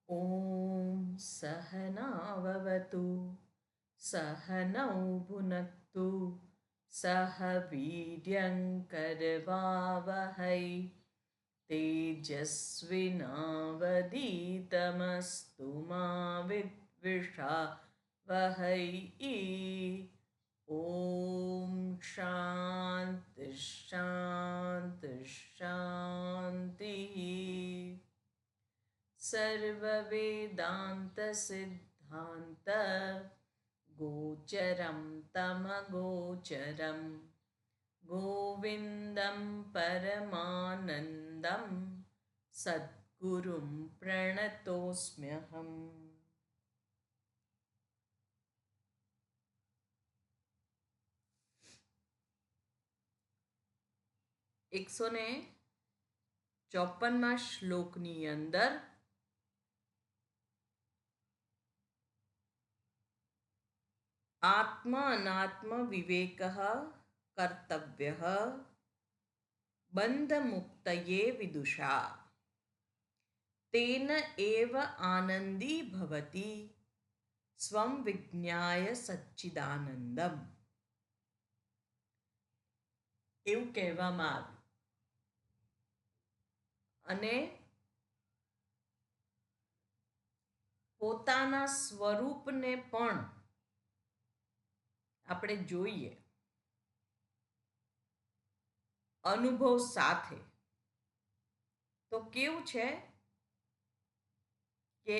ॐ सहनाववतु सहनौ भुनक्तु सह वीर्यङ्करवावहै तेजस्विनावधीतमस्तु मा विद्विषावहै। ॐ शान्ति शान्ति शान्तिः। सर्ववेदान्तसिद्धान्त गोचरं तमगोचरं गोविन्दं परमानन्दं सद्गुरुं प्रणतोऽस्म्यहम्। 154 શ્લોકની અંદર आत्मा अनात्म विवेकः कर्तव्यः बन्धमुक्तये विदुषा तेन एव आनंदी भवति स्वं विज्ञाय सच्चिदानंदम એવું કહેવામાં આવ્યું અને પોતાના સ્વરૂપને પણ આપણે જોઈએ અનુભવ સાથે તો કેવું છે કે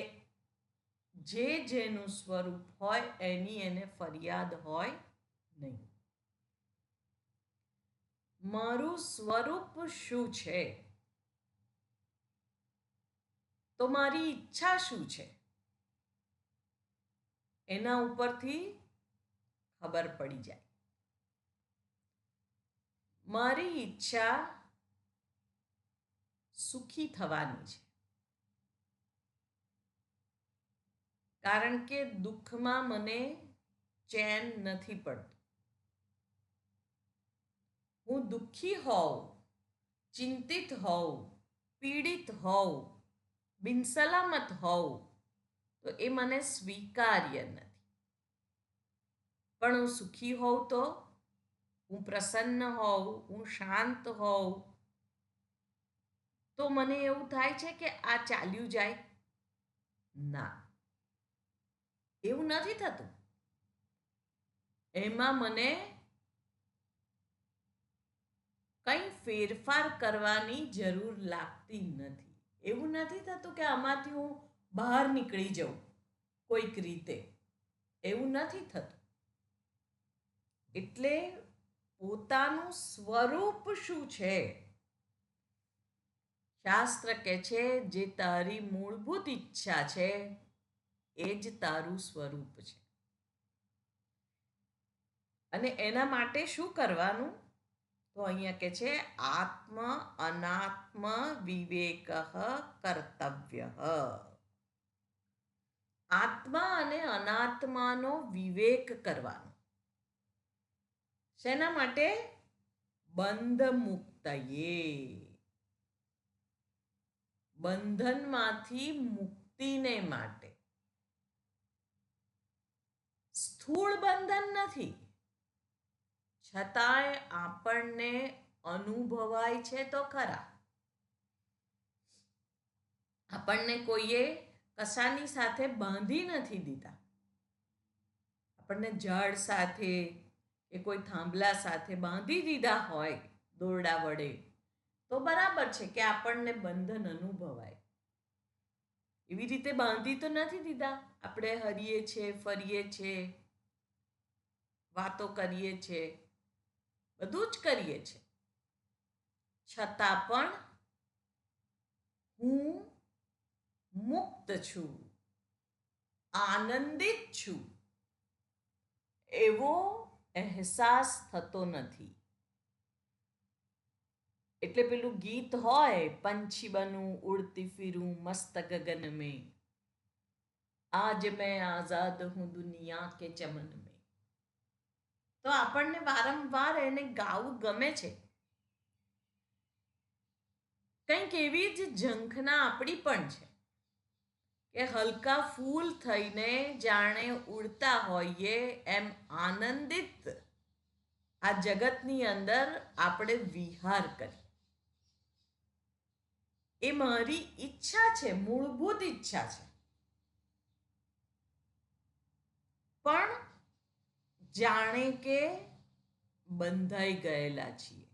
જે જેનું સ્વરૂપ હોય એની એને ફરિયાદ હોય નહીં. મારું સ્વરૂપ શું છે તો મારી ઈચ્છા શું છે એના ઉપરથી ખબર પડી જાય. મારી ઈચ્છા સુખી થવાની છે, કારણ કે દુઃખમાં મને ચેન નથી પડતું. હું દુઃખી હોઉં, ચિંતિત હોઉં, પીડિત હોઉં, બિનસલામત હોઉં તો એ મને સ્વીકાર્ય નથી. પણ હું સુખી હોઉં તો, હું પ્રસન્ન હોઉં, હું શાંત હોઉં તો મને એવું થાય છે કે આ ચાલ્યું જાય. ના, એવું નથી થતું. એમાં મને કંઈ ફેરફાર કરવાની જરૂર લાગતી નથી. એવું નથી થતું કે આમાંથી હું બહાર નીકળી જાઉં કોઈક રીતે. એવું નથી થતું. એટલે પોતાનું સ્વરૂપ શું છે? શાસ્ત્ર કહે છે જે તારી મૂળભૂત ઈચ્છા છે એ જ તારું સ્વરૂપ છે. અને એના માટે શું કરવાનું? તો અહીંયા કે છે આત્મ અનાત્મ વિવેક કર્તવ્ય. આત્મા અને અનાત્માનો વિવેક કરવાનો. શેના માટે? બંધ મુક્તયે, બંધનમાંથી મુક્તિને માટે. સ્થૂળ બંધન નથી, છતાંય આપણને અનુભવાય છે તો ખરા. આપણને કોઈએ કશાની સાથે બાંધી નથી દીધા. આપણને ઝાડ સાથે કે કોઈ થાંભલા સાથે બાંધી દીધા હોય દોરડા વડે તો બરાબર છે કે આપણને બંધન અનુભવાય. એવી રીતે બાંધી તો નથી દીધા. આપણે હરીએ છીએ, ફરીએ છીએ, વાતો કરીએ છીએ, બધું જ કરીએ છીએ, છતાં પણ હું મુક્ત છું, આનંદિત છું એવો અહેસાસ થતો નથી. એટલે પેલું ગીત હોય, પંછી બનું ઉડતી ફિરું મસ્ત ગગન में, आज मैं आजाद हूं दुनिया के चमन में. તો આપણને વારંવાર એને ગાવું ગમે છે. કંઈક એવી જ ઝંખના આપણી પણ છે કે હલકા ફૂલ થઈને જાણે ઉડતા હોઈએ એમ આનંદિત આ જગતની અંદર આપણે વિહાર કરીએ. એ મારી ઈચ્છા છે, મૂળભૂત ઈચ્છા છે. પણ જાણે કે બંધાઈ ગયેલા છીએ.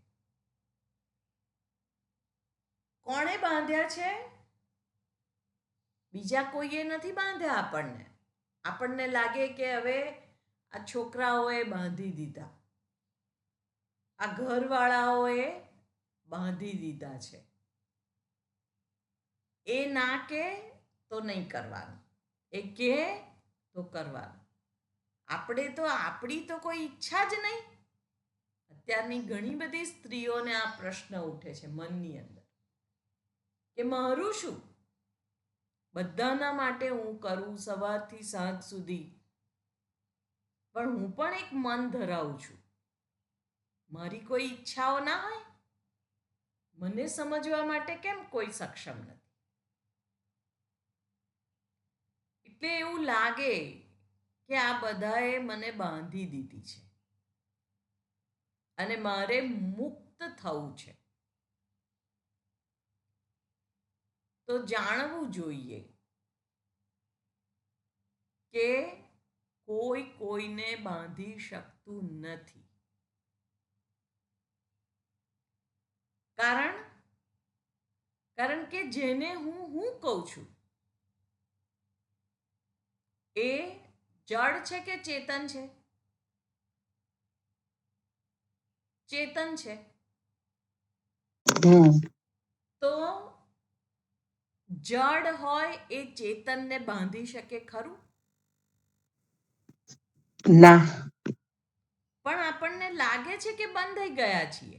કોણે બાંધ્યા છે? બીજા કોઈએ નથી બાંધ્યા આપણને. આપણને લાગે કે હવે આ છોકરાઓએ બાંધી દીધા, આ ઘરવાળાઓએ બાંધી દીધા છે. એ ના કે તો નહીં કરવાનું, એ કે તો કરવાનું. આપણે તો આપણી તો કોઈ ઈચ્છા જ નહીં. અત્યારની ઘણી બધી સ્ત્રીઓને આ પ્રશ્ન ઉઠે છે મનની અંદર કે મારું શું? બધાના માટે હું કરું સવારથી સાંજ સુધી, પણ હું પણ એક મન ધરાવું છું. મારી કોઈ ઈચ્છાઓ ના હોય? મને સમજવા માટે કેમ કોઈ સક્ષમ નથી? એટલે એવું લાગે કે આ બધાએ મને બાંધી દીધી છે અને મારે મુક્ત થવું છે. તો જાણવું જોઈએ કે કોઈ કોઈને બાંધી શકતું નથી. કારણ કે જેને હું કહું છું એ જડ છે કે ચેતન છે? ચેતન છે. તો જડ હોય એ ચેતનને બાંધી શકે ખરું? ના. પણ આપણને લાગે છે કે બંધાઈ ગયા છીએ.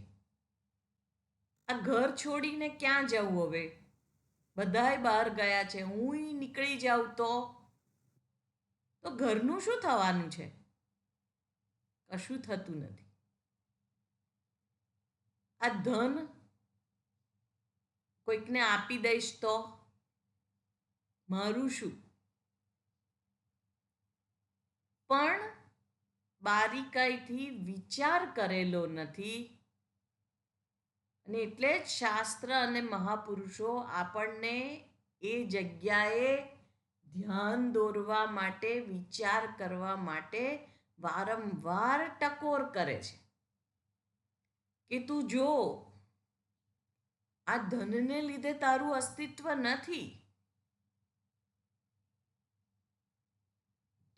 આ ઘર છોડીને ક્યાં જવું હવે? બધાય બહાર ગયા છે, હું નીકળી જાઉં તો ઘરનું શું થવાનું છે? કશું થતું નથી. આ ધન કોઈકને આપી દઈશ તો મારું શું? પણ બારીકાઈથી વિચાર કરેલો નથી. અને એટલે જ શાસ્ત્ર અને મહાપુરુષો આપણને એ જગ્યાએ ધ્યાન દોરવા માટે, વિચાર કરવા માટે વારંવાર ટકોર કરે છે કે તું જો, આ ધનને લીધે તારું અસ્તિત્વ નથી.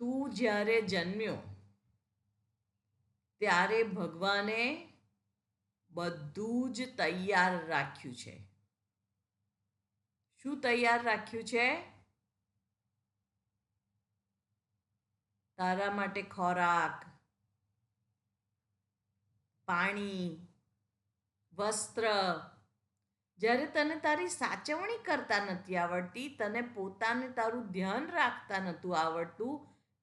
તું જ્યારે જન્મ્યો ત્યારે ભગવાને બધું જ તૈયાર રાખ્યું છે. શું તૈયાર રાખ્યું છે? તારા માટે ખોરાક, પાણી, વસ્ત્ર. જ્યારે તને તારી સાચવણી કરતા નથી આવડતી, તને પોતાને તારું ધ્યાન રાખતા નહોતું આવડતું,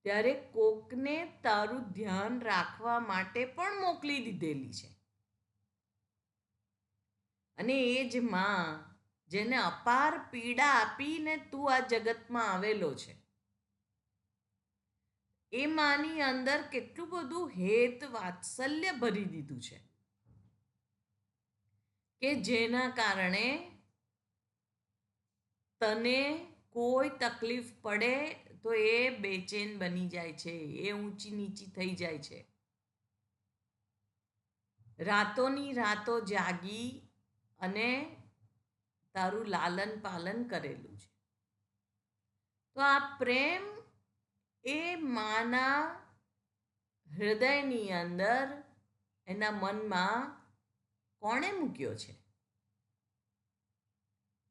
ત્યારે કોકને તારું ધ્યાન રાખવા માટે પણ મોકલી દીધેલી છે. અને એ જ માં જેને અપાર પીડા આપીને તું આ જગતમાં આવેલો છે, એ માની અંદર કેટલું બધું હેત વાત્સલ્ય ભરી દીધું છે કે જેના કારણે તને કોઈ તકલીફ પડે તો એ બેચેન બની જાય છે, એ ઊંચી નીચી થઈ જાય છે. રાતોની રાતો જાગી અને તારું લાલન પાલન કરેલું છે. તો આ પ્રેમ એ માના હૃદયની અંદર, એના મનમાં કોણે મૂક્યો છે?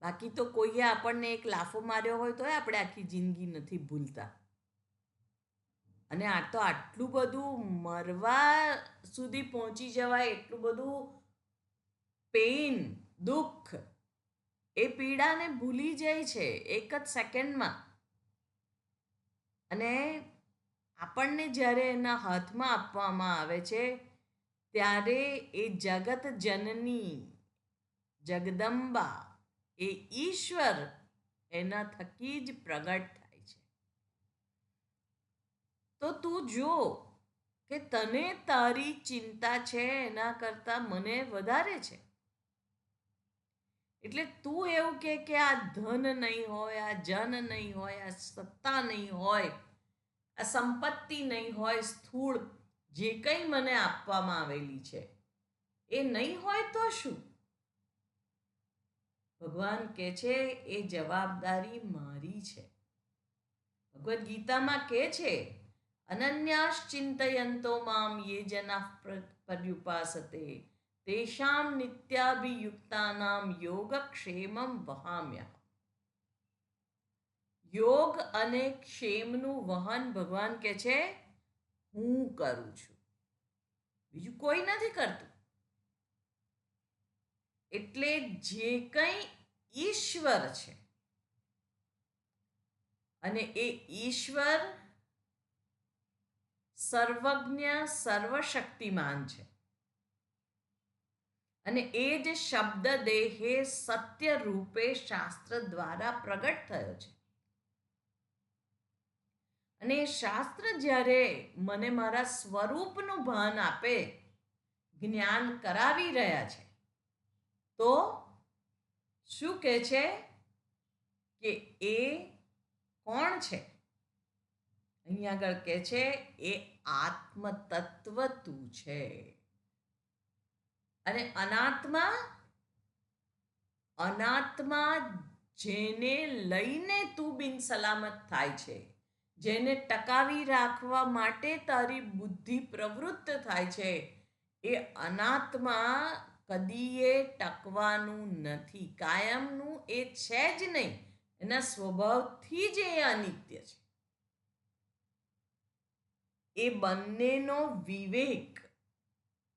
બાકી તો કોઈએ આપણને એક લાફો માર્યો હોય તોય આપણે આખી જિંદગી નથી ભૂલતા. અને આ તો આટલું બધું મરવા સુધી પહોંચી જવાય એટલું બધું પેઇન, દુઃખ, એ પીડાને ભૂલી જાય છે એક જ સેકન્ડમાં. અને આપણને જ્યારે એના હાથમાં આપવામાં આવે છે ત્યારે એ જગત જનની, જગદંબા, એ ઈશ્વર એના થકી જ પ્રગટ થાય છે. તો તું જો કે તને તારી ચિંતા છે એના કરતાં મને વધારે છે. એટલે તું એવું કે આ ધન નહીં હોય, આ જન નહીં હોય, આ સત્તા નહીં હોય, આ સંપત્તિ નહીં હોય, સ્થૂળ જે કંઈ મને આપવામાં આવેલી છે એ નહીં હોય તો શું? ભગવાન કહે છે એ જવાબદારી મારી છે. ભગવદ્ ગીતામાં કહે છે અનન્યાશ્ચિંતયંતો મામ યે જનાઃ પર્યુપાસતે તેષામ નિત્યાભિયુક્તાનામ યોગક્ષેમમ વહામ્યહં. યોગ અને ક્ષેમનું વહન ભગવાન કહે છે હું કરું છું, બીજું કોઈ નથી કરતું. એટલે જે કંઈ ઈશ્વર છે અને એ ઈશ્વર સર્વજ્ઞ સર્વશક્તિમાન છે અને એ જ શબ્દ દેહે સત્ય રૂપે શાસ્ત્ર દ્વારા પ્રગટ થયો છે. અને એ શાસ્ત્ર જ્યારે મને મારા સ્વરૂપનું ભાન આપે, જ્ઞાન કરાવી રહ્યા છે, તો શું કહે છે કે એ કોણ છે? અહીંયા આગળ કહે છે એ આત્મતત્વ તું છે. અને અનાત્મા જેને લઈને તું બિન સલામત થાય છે, જેને ટકાવી રાખવા માટે તારી બુદ્ધિ પ્રવૃત્ત થાય છે, એ અનાત્મા કદીએ ટકવાનું નથી, કાયમનું એ છે જ નહીં. એના સ્વભાવથી જ એ અનિત્ય છે. એ બંનેનો વિવેક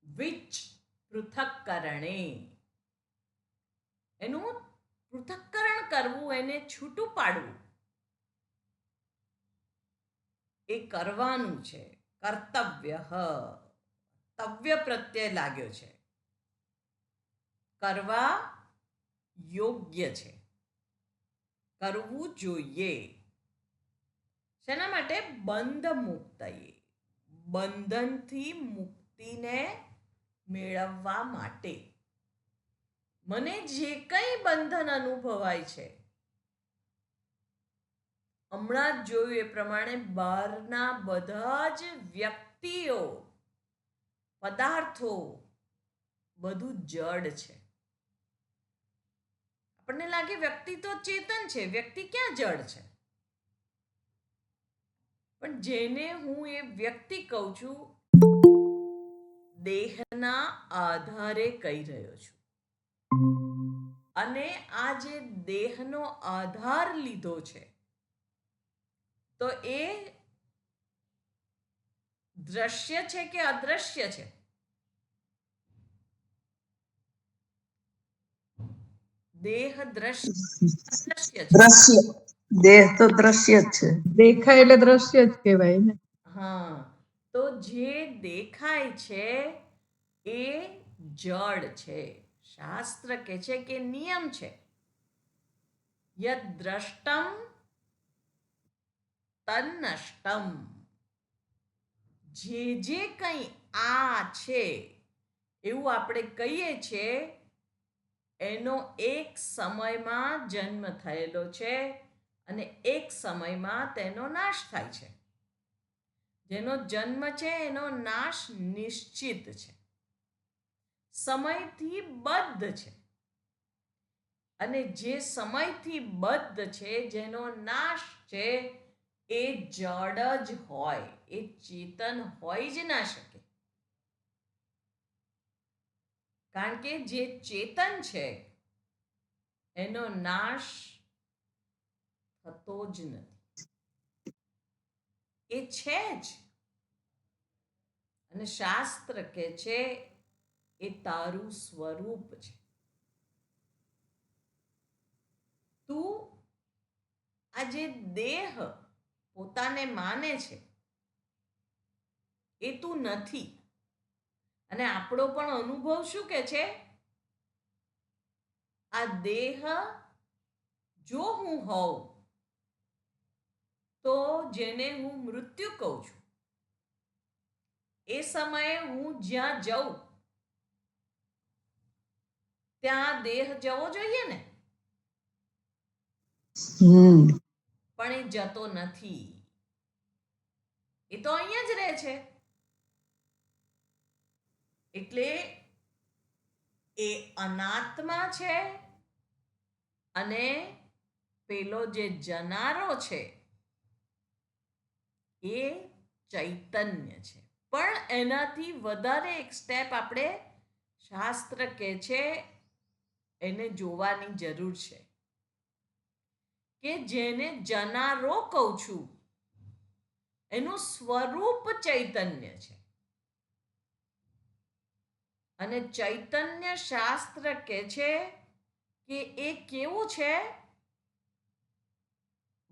વિચ પૃથક્કરણે, એનું પૃથક્કરણ કરવું, એને છૂટું પાડવું, એ કરવાનું છે. કર્તવ્ય, તવ્ય પ્રત્યય લાગ્યો છે, કરવા યોગ્ય છે, કરવું જોઈએ. શેના માટે? બંધ મુક્તયે, બંધનથી મુક્તિને મેળવવા માટે. મને જે કંઈ બંધન અનુભવાય છે, હમણાં જ જોયું એ પ્રમાણે બહારના બધા જ વ્યક્તિઓ, પદાર્થો, બધું જડ છે. આપણને લાગે વ્યક્તિ તો ચેતન છે, વ્યક્તિ ક્યાં જડ છે? પણ જેને હું એ વ્યક્તિ કહું છું, દેહના આધારે કહી રહ્યો છું. અને આ જે દેહનો આધાર લીધો છે, તો એ દ્રશ્ય છે કે અદ્રશ્ય છે? દેહ દ્રશ્ય છે. દ્રશ્ય, દેહ તો દ્રશ્ય જ છે. દેખાય એટલે દ્રશ્ય જ કહેવાય ને. હા, તો જે દેખાય છે એ જડ છે. શાસ્ત્ર કહે છે કે નિયમ છે, યદ દ્રષ્ટમ તન્નષ્ટમ. જે કંઈ આ છે એવું આપણે કહીએ છીએ, એનો એક સમયમાં જન્મ થયેલો છે અને એક સમયમાં તેનો નાશ થાય છે. જેનો જન્મ છે એનો નાશ નિશ્ચિત છે, સમયથી બદ્ધ છે. અને જે સમયથી બદ્ધ છે, જેનો નાશ છે, એ જડ જ હોય, એ ચેતન હોય જ ના શકે. કારણ કે જે ચેતન છે એનો નાશ થતો જ નથી, એ છે જ. અને શાસ્ત્ર કહે છે એ તારું સ્વરૂપ છે. તું આ જે દેહ પોતાને માને છે એ તું નથી. અને આપણો પણ અનુભવ શું કે છે? આ દેહ જો હું હોઉં તો જેને હું મૃત્યુ કહું છું, એ સમયે હું જ્યાં જઉં ત્યાં દેહ જવો જોઈએ ને, પણ એ જતો નથી. એ તો અહીંયા જ રહે છે. એટલે એ અનાત્મા છે અને પેલો જે જનારો છે એ ચૈતન્ય છે. પણ એનાથી વધારે એક સ્ટેપ આપણે શાસ્ત્ર કહે છે એને જોવાની જરૂર છે કે જેને જનારો કહું છું એનું સ્વરૂપ ચૈતન્ય છે. અને ચૈતન્ય શાસ્ત્ર કહે છે કે એ કેવું છે?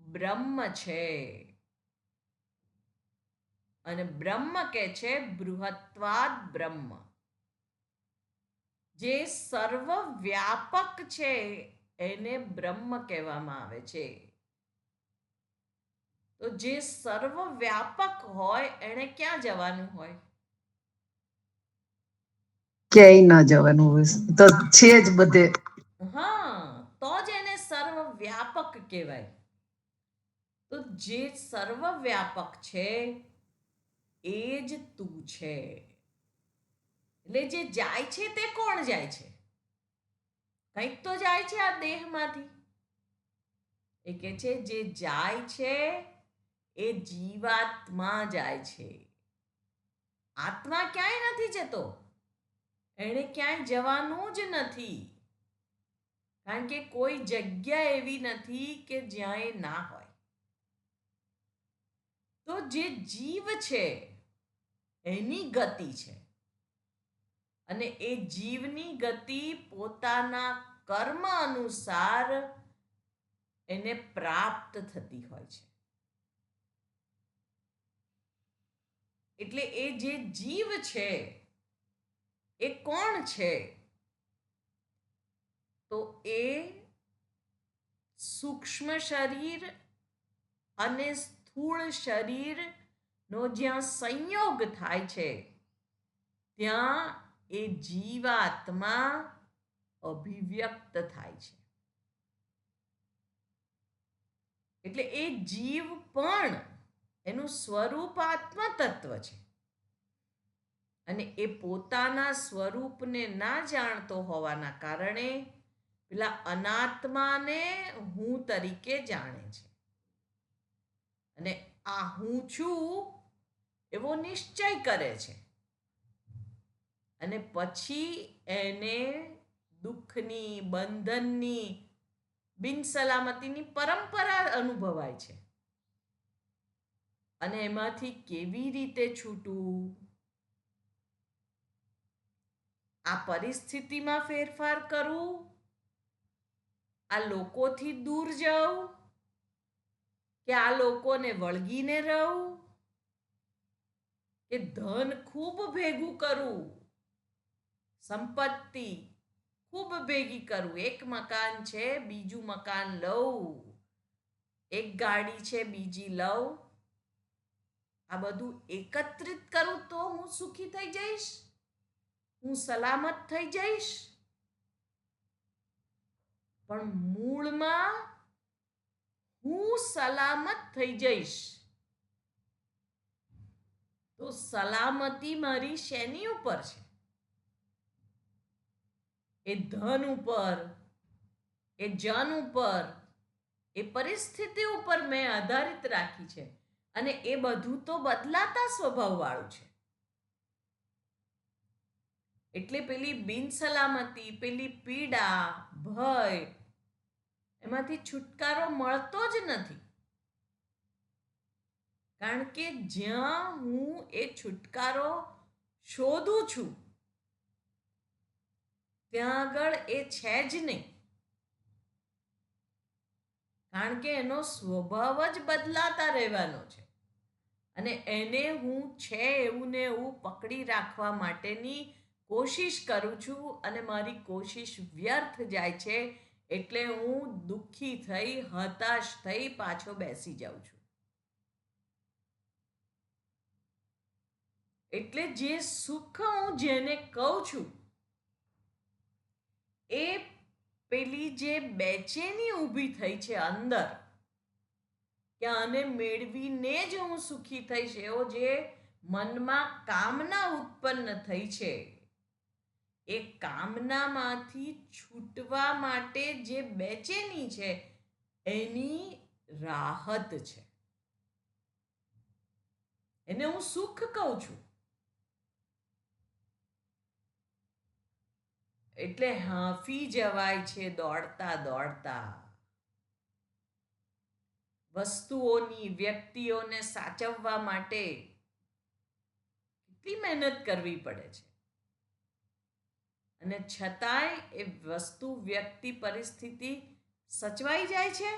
બ્રહ્મ છે. અને બ્રહ્મ કહે છે બૃહત્વાદ બ્રહ્મ, જે સર્વવ્યાપક છે એને બ્રહ્મ કહેવામાં આવે છે. તો જે સર્વવ્યાપક હોય એને ક્યાં જવાનું હોય? ક્યાંય ના જવાનું હોય, તો છે જ બધે. હા, તો જ એને સર્વવ્યાપક કહેવાય. તો જે સર્વવ્યાપક છે એ જ તું છે. એટલે જે જાય છે તે કોણ જાય છે? કંઈક તો જાય છે આ દેહમાંથી. એ કે છે જે જાય છે એ જીવાત્મા જાય છે. આત્મા ક્યાંય નથી જતો. એણે ક્યાંય જવાનું જ નથી. કારણ કે કોઈ જગ્યા એવી નથી કે જ્યાં એ ના હોય. તો જે જીવ છે એની ગતિ છે. અને એ જીવની ગતિ પોતાના કર્મ અનુસાર એને પ્રાપ્ત થતી હોય છે. એટલે એ જે જીવ છે એ કોણ છે? તો એ સૂક્ષ્મ શરીર અને સ્થૂળ શરીરનો જ્યાં સંયોગ થાય છે ત્યાં એ જીવાત્મા અભિવ્યક્ત થાય છે. એટલે એ જીવ પણ એનું સ્વરૂપ આત્મ તત્વ છે. અને એ પોતાના સ્વરૂપને ના જાણતો હોવાના કારણે પેલા અનાત્માને હું તરીકે જાણે છે. અને આ હું છું એવો નિશ્ચય કરે છે. અને પછી એને દુઃખની, બંધનની, બિનસલામતીની પરંપરા અનુભવાય છે. અને એમાંથી કેવી રીતે છૂટવું? આ પરિસ્થિતિમાં ફેરફાર કરવું, આ લોકોથી દૂર જવું, કે આ લોકોને વળગીને રહું, કે ધન ખૂબ ભેગું કરવું, સંપત્તિ ખૂબ ભેગી કરવું, એક મકાન છે બીજું મકાન લઉં, એક ગાડી છે બીજી લઉં, આ બધું એકત્રિત કરું તો હું સુખી થઈ જઈશ, હું સલામત થઈ જઈશ. પણ મૂળમાં હું સલામત થઈ જઈશ તો સલામતી મારી શેની ઉપર છે? એ ધન ઉપર, એ જન ઉપર, એ પરિસ્થિતિ ઉપર મેં આધારિત રાખી છે. અને એ બધું તો બદલાતા સ્વભાવ વાળું છે. એટલે પેલી બિનસલામતી, પેલી પીડા, ભય, એમાંથી છુટકારો મળતો જ નથી. કારણ કે જ્યાં હું એ છુટકારો શોધું છું ત્યાં આગળ એ છે જ નહીં. કારણ કે એનો સ્વભાવ જ બદલાતા રહેવાનો છે. અને એને હું છે એવું ને એવું પકડી રાખવા માટેની કોશિશ કરું છું અને મારી કોશિશ વ્યર્થ જાય છે. એટલે હું દુઃખી થઈ, હતાશ થઈ પાછો બેસી જાઉં છું. એટલે જે સુખ હું જેને કહું છું એ પેલી જે બેચેની ઊભી થઈ છે અંદર કે આને મેળવીને જ હું સુખી થઈશ, એવો જે મનમાં કામના ઉત્પન્ન થઈ છે, એ કામનામાંથી છૂટવા માટે જે બેચેની છે એની રાહત છે, એને હું સુખ કહું છું. એટલે હાંફી જવાય છે દોડતા દોડતા. વસ્તુઓની, વ્યક્તિઓને સાચવવા માટે કેટલી મહેનત કરવી પડે છે, અને છતાંય એ વસ્તુ, વ્યક્તિ, પરિસ્થિતિ સચવાઈ જાય છે?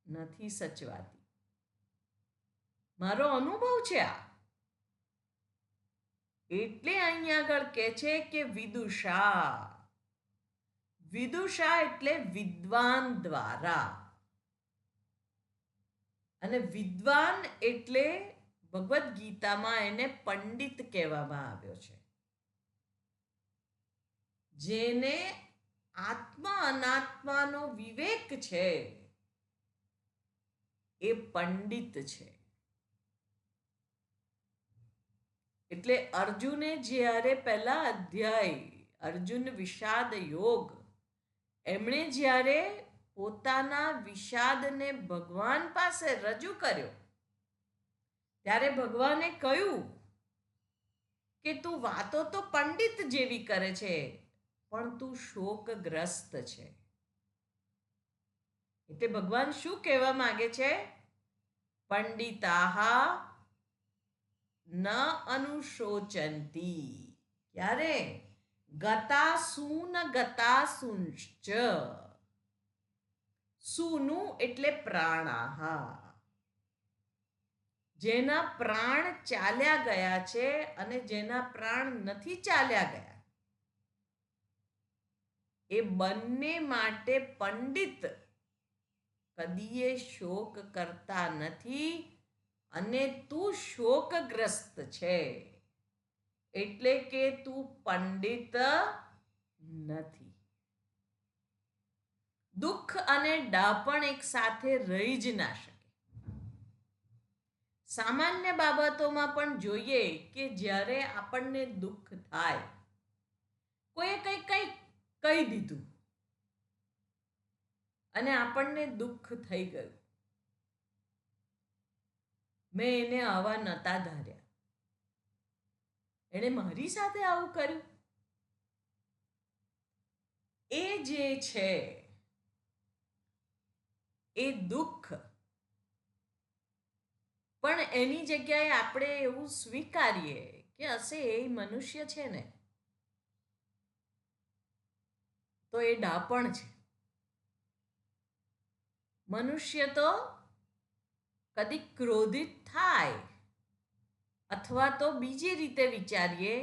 નથી સચવાતી. મારો અનુભવ છે આ. એટલે અહીંયા આગળ કહે છે કે વિદુષા. વિદુષા એટલે વિદ્વાન દ્વારા, અને વિદ્વાન એટલે ભગવદ્ ગીતામાં એને પંડિત કહેવામાં આવ્યો છે. જેને આત્મા અનાત્માનો વિવેક છે એ પંડિત છે. એટલે અર્જુને જ્યારે પહેલા અધ્યાય અર્જુન વિષાદ યોગ, એમણે જ્યારે પોતાના વિષાદને ભગવાન પાસે રજૂ કર્યો ત્યારે ભગવાને કહ્યું કે તું વાતો તો પંડિત જેવી કરે છે પણ તું શોકગ્રસ્ત છે. એટલે ભગવાન શું કહેવા માંગે છે? પંડિતાહા ન અનુશોચંતી. ક્યારે? ગતાસૂન ગતાસુંશ્ચ. સૂનું એટલે પ્રાણાહા, જેના પ્રાણ ચાલ્યા ગયા છે અને જેના પ્રાણ નથી ચાલ્યા ગયા, એ બંને માટે પંડિત કદીએ શોક કરતા નથી, અને તું શોકગ્રસ્ત છે એટલે કે તું પંડિત નથી. દુઃખ અને ડાપણ એક સાથે રહી જ ના શકે. સામાન્ય બાબતોમાં પણ જોઈએ કે જ્યારે આપણને દુઃખ થાય, કોઈએ કંઈ કહી દીધું અને આપણને દુઃખ થઈ ગયું, મેં એને આવા નતા ધાર્યા, એણે મારી સાથે આવું કર્યું, એ જે છે એ દુઃખ. પણ એની જગ્યાએ આપણે એવું સ્વીકારીએ કે હશે એ મનુષ્ય છે ને, તો એ ડાપણ છે. મનુષ્ય તો કદી ક્રોધિત થાય, અથવા તો બીજી રીતે વિચારીએ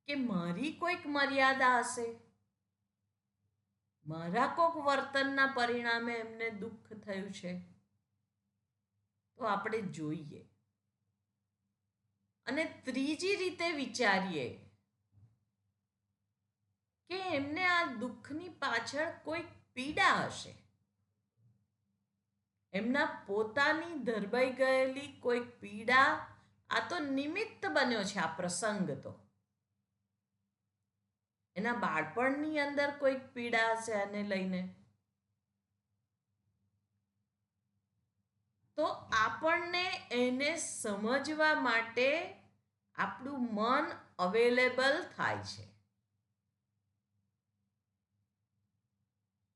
કે મારી કોઈક મર્યાદા હશે, મારા કોઈક વર્તનના પરિણામે એમને દુઃખ થયું છે, તો આપણે જોઈએ. અને ત્રીજી રીતે વિચારીએ કે એમને આ દુઃખની પાછળ કોઈક પીડા હશે, એમના પોતાની ધરબાઈ ગયેલી કોઈક પીડા. આ તો નિમિત્ત બન્યો છે, આ પ્રસંગ તો એના બાળપણની અંદર કોઈક પીડા હશે આને લઈને. તો આપણને એને સમજવા માટે આપણું મન અવેલેબલ થાય છે.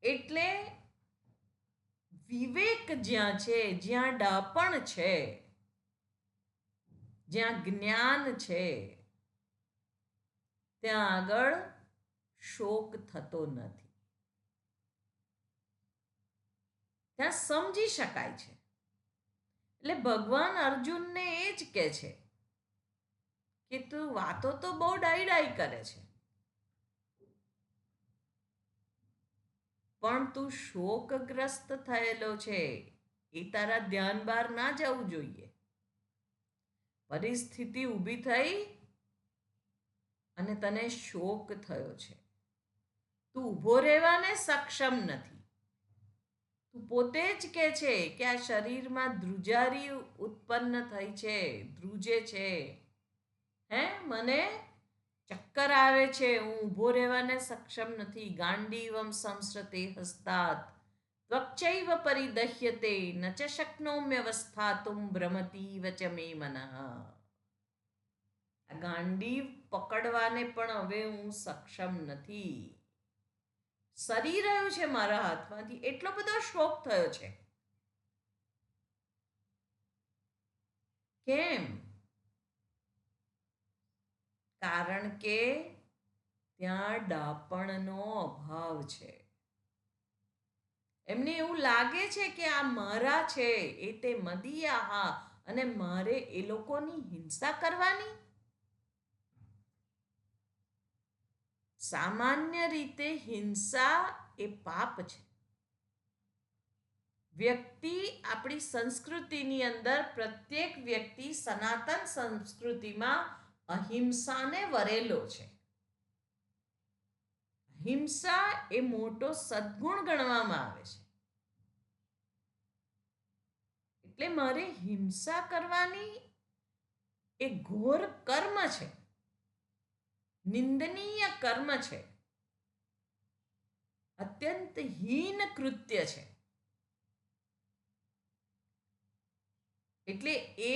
એટલે વિવેક જ્યાં છે, જ્યાં ડાપણ છે, જ્યાં જ્ઞાન છે, ત્યાં આગળ શોક થતો નથી. ત્યાં સમજી શકાય છે. એટલે ભગવાન અર્જુનને એ જ કહે છે કે તું વાતો તો બહુ ડાઈ કરે છે, પણ તું શોકગ્રસ્ત થયેલો છે એ તારા ધ્યાન બહાર ના જવું જોઈએ. પરિસ્થિતિ ઊભી થઈ અને તને શોક થયો છે. તું ઊભો રહેવાને સક્ષમ નથી. તું પોતે જ કહે છે કે આ શરીરમાં ધ્રુજારી ઉત્પન્ન થઈ છે, ધ્રુજે છે. મને ચક્કર આવે છે, હું ઊભો રહેવાને સક્ષમ નથી. ગાંડીવમ સંસ્રતે હસ્તાત ત્વક્ચૈવ પરિદહ્યતે ન ચ શક્નોમ્યવસ્થાતુમ ભ્રમતીવ ચ મે મનઃ. આ ગાંડીવ પકડવાને પણ હવે હું સક્ષમ નથી. સરી રહ્યું છે મારા હાથમાંથી. એટલો બધો શોક થયો છે. કેમ? કારણ કે ત્યાં ડાપણનો અભાવ છે. એમને એવું લાગે છે કે આ મારા છે, એ તે મદીયાહા, અને મારે એ લોકોની હિંસા કરવાની. સામાન્ય રીતે હિંસા એ પાપ છે. વ્યક્તિ, આપણી સંસ્કૃતિની અંદર પ્રત્યેક વ્યક્તિ સનાતન સંસ્કૃતિમાં અહિંસાને વરેલો છે. હિંસા એ મોટો સદ્ગુણ ગણવામાં આવે છે. એટલે મારે હિંસા કરવાની એ ઘોર કર્મ છે, નિંદનીય કર્મ છે, અત્યંત હીન કૃત્ય છે. એટલે એ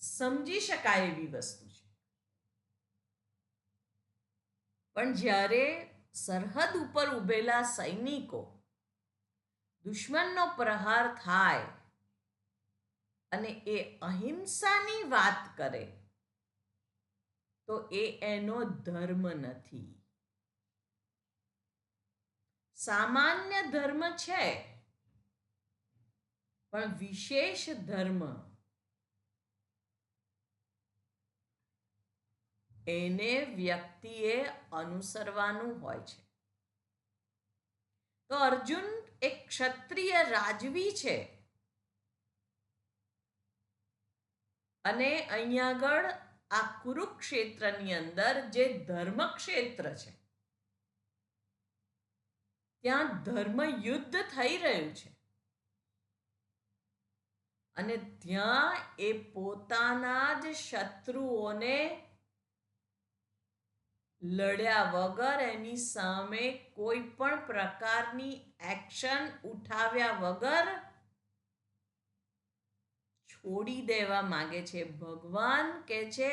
સમજી શકાય એવી વસ્તુ છે. પણ જ્યારે સરહદ ઉપર ઉભેલા સૈનિકો દુશ્મનનો પ્રહાર થાય અને એ અહિંસાની વાત કરે તો એ એનો ધર્મ નથી. સામાન્ય ધર્મ છે, પણ વિશેષ ધર્મ એને વ્યક્તિએ અનુસરવાનું હોય છે. તો અર્જુન એક ક્ષત્રિય રાજવી છે, અને અહીંયા આગળ આ કુરુક્ષેત્રની અંદર જે ધર્મક્ષેત્ર છે, ત્યાં ધર્મ યુદ્ધ થઈ રહ્યું છે. અને ત્યાં એ પોતાના જ શત્રુઓને લડ્યા વગર, એની સામે કોઈ પણ પ્રકારની એક્શન ઉઠાવ્યા વગર છોડી દેવા માંગે છે. ભગવાન કહે છે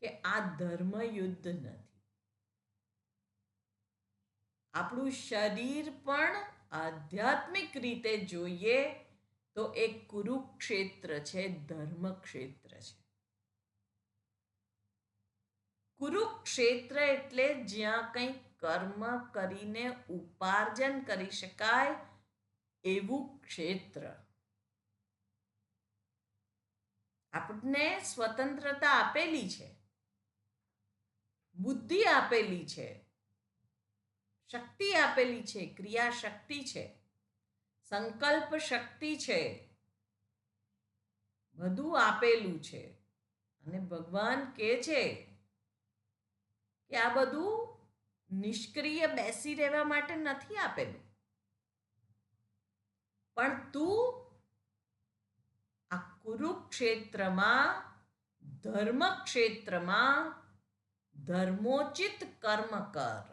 કે આ ધર્મ યુદ્ધ નથી. આપણું શરીર પણ આધ્યાત્મિક રીતે જોઈએ તો એક કુરુક્ષેત્ર છે, ધર્મક્ષેત્ર છે. કુરુક્ષેત્ર એટલે જ્યાં કંઈ કર્મ કરીને ઉપાર્જન કરી શકાય એવું ક્ષેત્ર. આપણને સ્વતંત્રતા આપેલી છે, બુદ્ધિ આપેલી છે, શક્તિ આપેલી છે, ક્રિયા શક્તિ છે, સંકલ્પ શક્તિ છે, બધું આપેલું છે. અને ભગવાન કહે છે કે આ બધું નિષ્ક્રિય બેસી રહેવા માટે નથી આપેલું, પણ તું આ કુરુક્ષેત્રમાં, ધર્મક્ષેત્રમાં ધર્મોચિત કર્મ કર.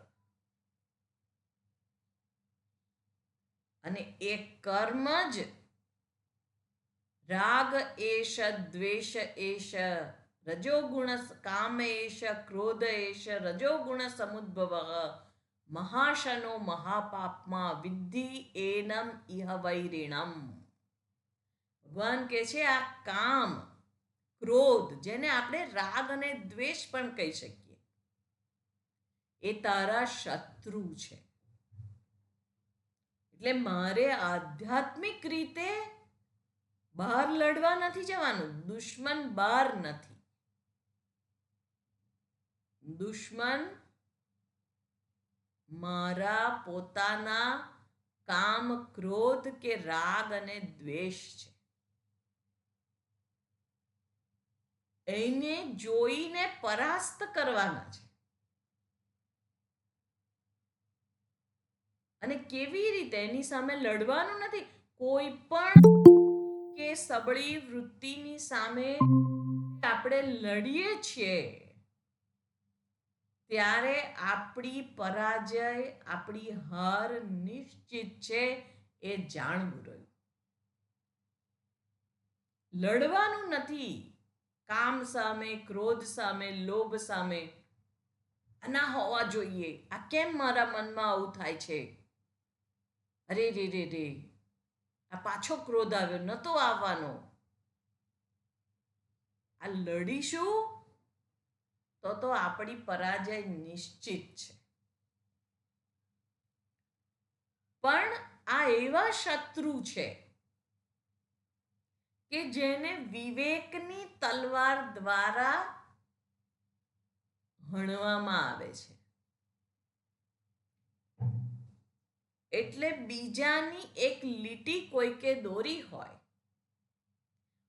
અને એ કર્મ જ રાગ એશ, દ્વેષ એશ, રજોગુણ કામ એશ, ક્રોધ એશ, રજોગુણ સમુદ્ભવ મહાશનો મહાપાપમાં વિદ્ધિ એનમ ઇહ વૈરિણમ. ભગવાન કહે છે આ કામ, ક્રોધ, જેને આપણે રાગ અને દ્વેષ પણ કહી શકીએ, એ તારા શત્રુ છે. એટલે મારે આધ્યાત્મિક રીતે બહાર લડવા નથી જવાનું. દુશ્મન બહાર નથી, દુશ્મન મારા પોતાના કામ, ક્રોધ કે રાગ અને દ્વેષ છે. એને જોઈને પરાસ્ત કરવાના છે. અને કેવી રીતે? એની સામે લડવાનું નથી. કોઈ પણ કે સબળી વૃત્તિની સામે આપણે લડીએ છીએ ત્યારે આપણી પરાજય, આપણી હાર નિશ્ચિત છે. એ જાણવું રહ્યું. લડવાનું નથી કામ સામે, ક્રોધ સામે, લોભ સામે. ના હોવા જોઈએ, આ કેમ મારા મનમાં આવું થાય છે? અરે રે રે રે, આ પાછો ક્રોધ આવ્યો, નતો આવવાનો. આ લડીશું તો આપણી પરાજય નિશ્ચિત છે. પણ આ એવા શત્રુ છે કે જેને વિવેકની તલવાર દ્વારા હણવામાં આવે છે. એટલે બીજાની એક લીટી કોઈકે દોરી હોય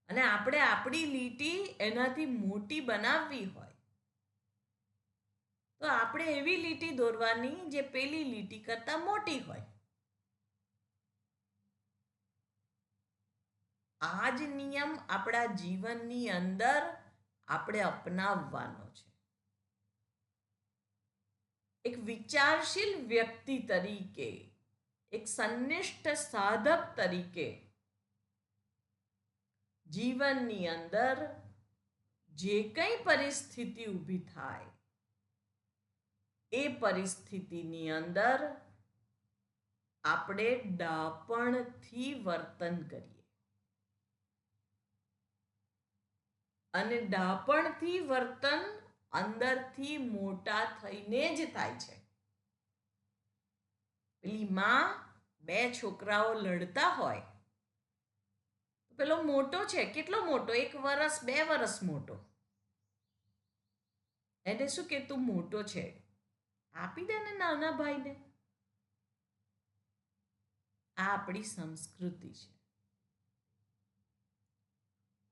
અને આપણે આપણી લીટી એનાથી મોટી બનાવવી હોય, તો આપણે એવી લીટી દોરવાની જે પેલી લીટી કરતા મોટી હોય. આ જ નિયમ આપણા જીવનની અંદર આપણે અપનાવવાનો છે. એક વિચારશીલ વ્યક્તિ તરીકે, એક સંનિષ્ઠ સાધક તરીકે જીવનની અંદર જે કંઈ પરિસ્થિતિ ઊભી થાય એ પરિસ્થિતિની અંદર આપણે ડાપણથી વર્તન કરીએ. અને ડાપણથી વર્તન અંદરથી મોટા થઈને જ થાય છે. પેલી માં બે છોકરાઓ લડતા હોય, પેલો મોટો છે, કેટલો મોટો? 1 વર્ષ 2 વર્ષ મોટો. એને શું કે તું મોટો છે, આપી દે ને નાના ભાઈને. આ આપણી સંસ્કૃતિ છે.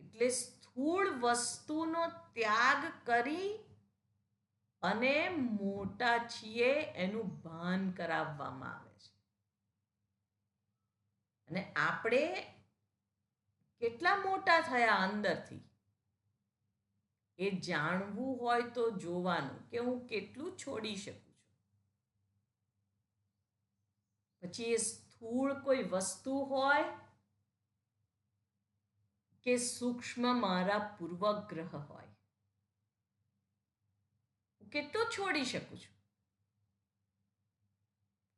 એટલે સ્થૂળ વસ્તુનો ત્યાગ કરી અને મોટા છીએ એનું ભાન કરાવવામાં આવે છે. અને આપણે કેટલા મોટા થયા અંદરથી એ જાણવું હોય તો જોવાનું કે હું કેટલું છોડી શકું છું. પછી એ સ્થૂળ કોઈ વસ્તુ હોય કે સૂક્ષ્મ મારા પૂર્વગ્રહ હોય, હું કેટલું છોડી શકું છું.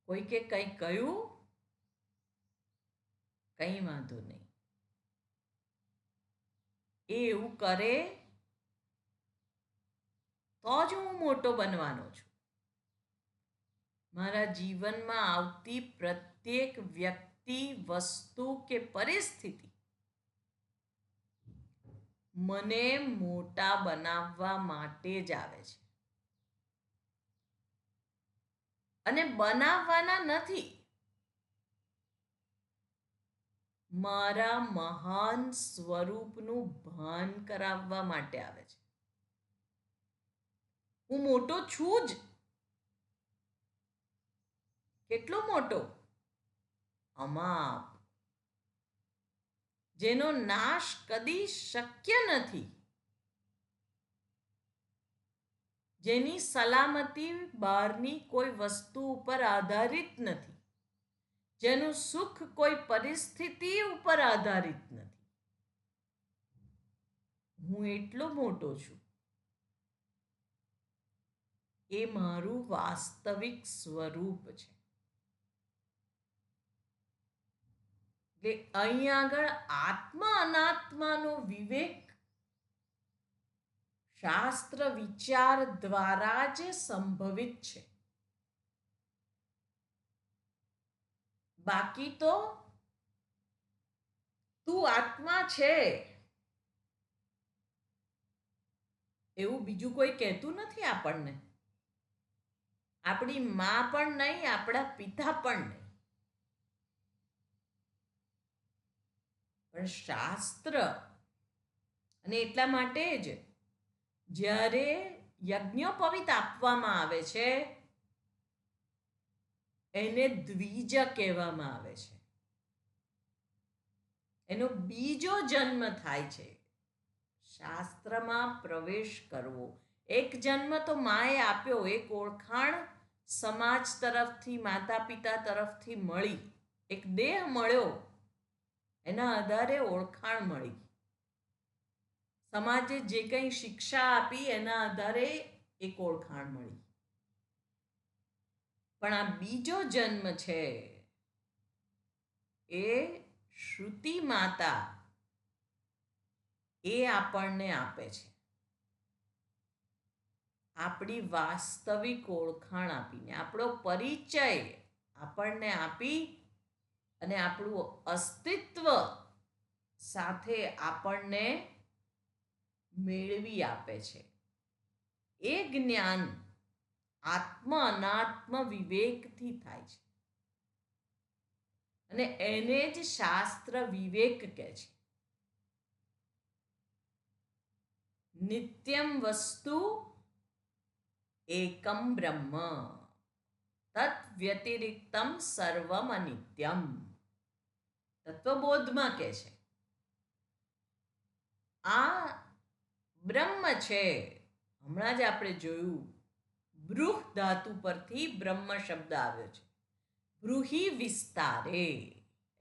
કોઈકે કંઈ કહ્યું, કંઈ વાંધો નહીં, એ એવું કરે તો જ હું મોટો બનવાનો છું. મારા જીવનમાં આવતી પ્રત્યેક વ્યક્તિ, વસ્તુ કે પરિસ્થિતિ મને મોટા બનાવવા માટે જ આવે છે. અને બનાવવાના નથી, મારા મહાન સ્વરૂપનું ભાન કરાવવા માટે આવે છે. હું મોટો છું જ. કેટલો મોટો? અમાપ, જેનો નાશ કદી શક્ય નથી, જેની સલામતી બહારની કોઈ વસ્તુ ઉપર આધારિત નથી, જેનું સુખ કોઈ પરિસ્થિતિ ઉપર આધારિત નથી. હું એટલો મોટો છું. એ મારું વાસ્તવિક સ્વરૂપ છે. એટલે અહીં આગળ આત્મા અનાત્માનો વિવેક શાસ્ત્ર વિચાર દ્વારા જ સંભવિત છે. બાકી તો તું આત્મા છે એવું બીજું કોઈ કહેતું નથી આપણને. આપણી મા પણ નહીં, આપણા પિતા પણ નહીં. પણ શાસ્ત્ર, અને એટલા માટે જ જ્યારે યજ્ઞોપવિત આપવામાં આવે છે એને દ્વિજ કહેવામાં આવે છે. એનો બીજો જન્મ થાય છે. શાસ્ત્રમાં પ્રવેશ કરવો, એક જન્મ તો માએ આપ્યો, એક ઓળખાણ સમાજ તરફથી, માતા પિતા તરફથી મળી, એક દેહ મળ્યો, એના આધારે ઓળખાણ મળી. સમાજે જે કંઈ શિક્ષા આપી એના આધારે એક ઓળખાણ મળી. પણ આ બીજો જન્મ છે એ શ્રુતિ માતા એ આપણને આપે છે, આપણી વાસ્તવિક ઓળખાણ આપીને, આપણો પરિચય આપણને આપી અને આપણું અસ્તિત્વ સાથે આપણને મેળવી આપે છે. એ જ્ઞાન આત્મ અનાત્મ વિવેકથી થાય છે અને એને જ શાસ્ત્ર વિવેક કહે છે. નિત્યમ વસ્તુ એકમ બ્રહ્મ તત વ્યતિરિક્તમ સર્વમ અનિત્યમ. તત્વબોધમાં કહે છે આ બ્રહ્મ છે. હમણાં જ આપણે જોયું, બૃહ ધાતુ પરથી બ્રહ્મ શબ્દ આવ્યો છે. બૃહી વિસ્તારે,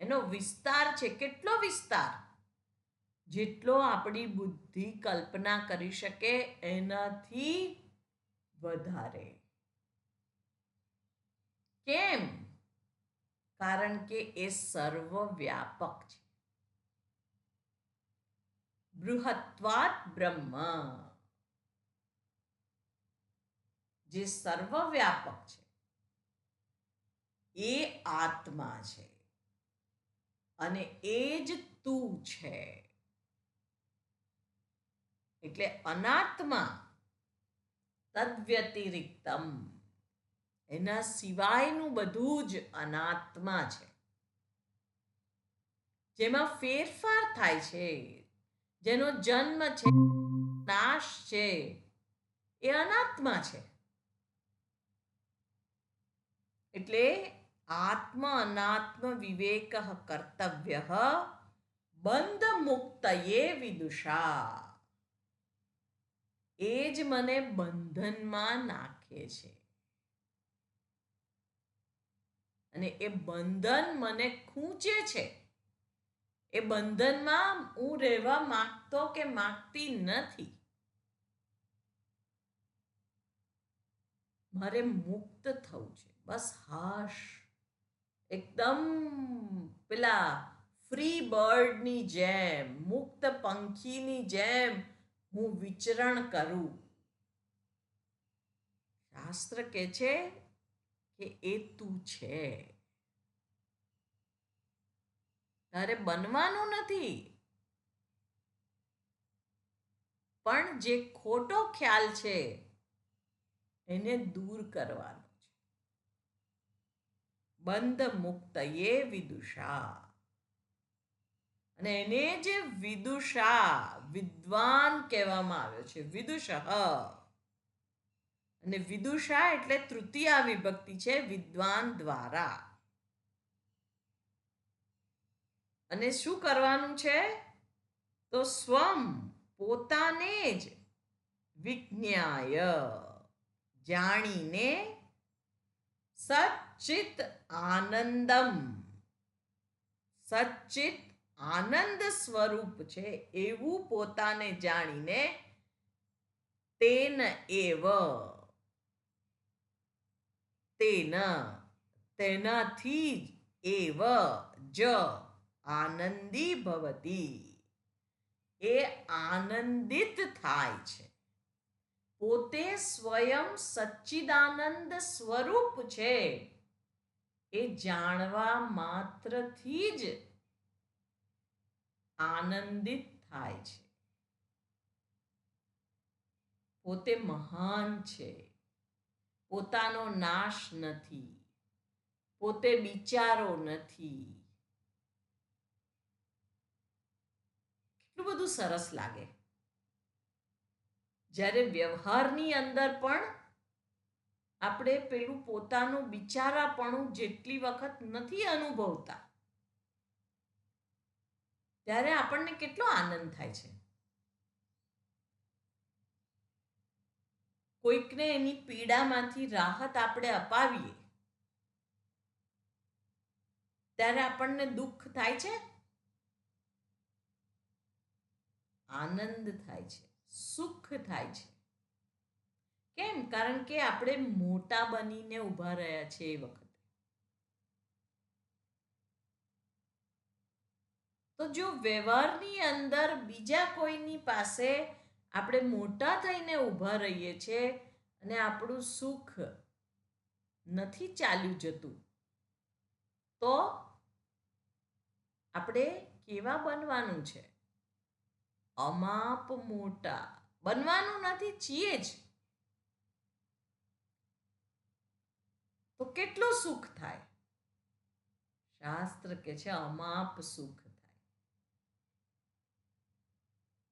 એનો વિસ્તાર છે. કેટલો વિસ્તાર? જેટલો આપણી બુદ્ધિ કલ્પના કરી શકે એનાથી વધારે. કેમ? કારણ કે એ સર્વવ્યાપક છે. બૃહત્વાત બ્રહ્મ, જે સર્વવ્યાપક છે એ આત્મા છે અને એ જ તું છે. એટલે અનાત્મા તદ્વ્યતિરિક્તમ, એના સિવાયનું બધું જ અનાત્મા છે. જેમાં ફેરફાર થાય છે, જેનો જન્મ છે, નાશ છે, એ અનાત્મા છે. એટલે આત્મ અનાત્મ વિવેક કર્તવ્ય બંધ મુક્તયે વિદુષા. એ જ મને બંધનમાં નાખે છે અને એ બંધન મને ખૂંચે છે. એ બંધનમાં હું રહેવા માંગતો કે માંગતી નથી. મારે મુક્ત થવું છે, બસ. હાશ, એકદમ પેલા ફ્રી બર્ડની જેમ, મુક્ત પંખીની જેમ હું વિચરણ કરું. શાસ્ત્ર કહે છે કે એ તું છે. તારે બનવાનું નથી, પણ જે ખોટો ખ્યાલ છે એને દૂર કરવાનો છે. બંધ મુક્તયે વિદુષા. અને એને જ વિદુષા, વિદ્વાન કહેવામાં આવ્યો છે. વિદુષ. અને વિદુષા એટલે તૃતીયા વિભક્તિ છે, વિદ્વાન દ્વારા. અને શું કરવાનું છે? તો સ્વમ, પોતાને જ, વિજ્ઞાય, જાણીને, સચ્ચિત આનંદમ, સચ્ચિત આનંદ સ્વરૂપ છે એવું પોતાને જાણીને, તેન એવ, તેન, તેનાથી એવ, જ, આનંદી ભવતી, એ આનંદિત થાય છે. પોતે સ્વયં સચ્ચિદાનંદ સ્વરૂપ છે એ જાણવા માત્રથી જ આનંદિત થાય છે. પોતે મહાન છે, પોતાનો નાશ નથી, પોતે બિચારો નથી. કેટલું બધું સરસ લાગે જ્યારે વ્યવહારની અંદર પણ આપણે પેલું પોતાનું બિચારાપણું જેટલી વખત નથી અનુભવતા ત્યારે આપણને કેટલો આનંદ થાય છે. કોઈકને એની પીડામાંથી રાહત આપણે અપાવીએ ત્યારે આપણને દુઃખ થાય છે, આનંદ થાય છે, સુખ થાય છે. કેમ? કારણ કે આપણે મોટા બનીને ઊભા રહ્યા છે એ વખતે. તો જો વ્યવહારની અંદર બીજા કોઈની પાસે આપણે મોટા થઈને ઊભા રહીએ છીએ અને આપણું સુખ નથી ચાલ્યું જતું, તો આપણે કેવા બનવાનું છે? અમાપ મોટા બનવાનું નથી, છીએ જ. તો કેટલું સુખ થાય? શાસ્ત્ર કે છે અમાપ સુખ થાય.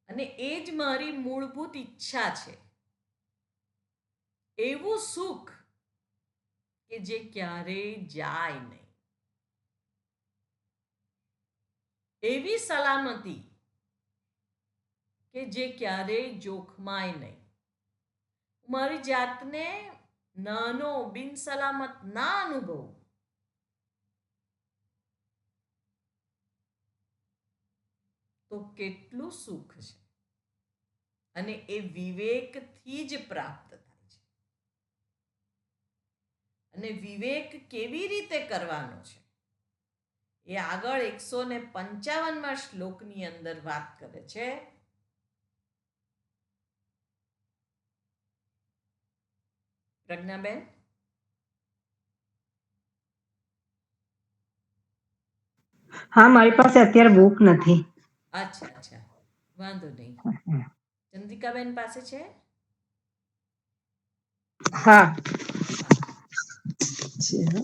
અને એ જ મારી મૂળભૂત ઈચ્છા છે, એવું સુખ કે જે ક્યારેય જાય નહીં, એવી સલામતી કે જે ક્યારેય જોખમાય નહીં. મારી જાતને નાનો બિનસલામત ના અનુભવ, તો કેટલું સુખ છે. અને એ વિવેકથી જ પ્રાપ્ત થાય છે. અને વિવેક કેવી રીતે કરવાનો છે એ આગળ 155માં શ્લોકની અંદર વાત કરે છે. પ્રજ્ઞાબેન, હા, મારી પાસે અત્યારે બુક નથી. અચ્છા અચ્છા, વાંધો નહીં. ચંદ્રિકાબેન પાસે છે? હા, હા, છે હો.